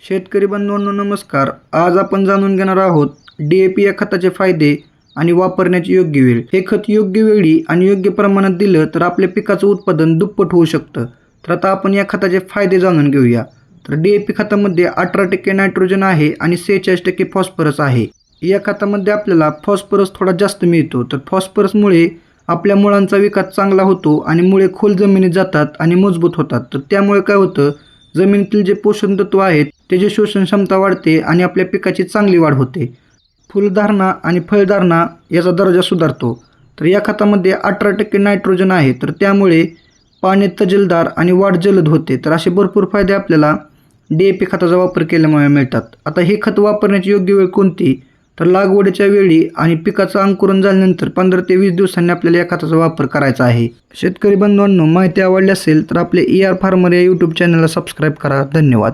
शेतकरी बंधूंनो नमस्कार. आज आपण जाणून घेणार आहोत DAP या खताचे फायदे आणि वापरण्याची योग्य वेळ. हे खत योग्य वेळी आणि योग्य प्रमाणात दिलं तर आपल्या पिकाचं उत्पादन दुप्पट होऊ शकतं. तर आता आपण या खताचे फायदे जाणून घेऊया. तर DAP खतामध्ये 18% नायट्रोजन आहे आणि 46% फॉस्फरस आहे. या खतामध्ये आपल्याला फॉस्फरस थोडा जास्त मिळतो. तर फॉस्फरसमुळे आपल्या मुळांचा विकास चांगला होतो आणि मुळे खोल जमिनीत जातात आणि मजबूत होतात. तर त्यामुळे काय होतं, जमिनीतील जे पोषण तत्व आहेत त्याची शोषण क्षमता वाढते आणि आपल्या पिकाची चांगली वाढ होते. फुलधारणा आणि फळधारणा याचा दर्जा सुधारतो. तर या खतामध्ये 18% नायट्रोजन आहे. तर त्यामुळे पाणी तजेलदार आणि वाढ जलद होते. तर असे भरपूर फायदे आपल्याला DAP खताचा वापर केल्यामुळे मिळतात. आता हे खत वापरण्याची योग्य वेळ कोणती? तर लागवडीच्या वेळी आणि पिकाचं अंकुरण झाल्यानंतर 15 ते 20 दिवसांनी आपल्याला या खताचा वापर करायचा आहे. शेतकरी बंधूंनो, माहिती आवडली असेल तर आपले ER फार्मर या यूट्यूब चॅनलला सबस्क्राईब करा. धन्यवाद.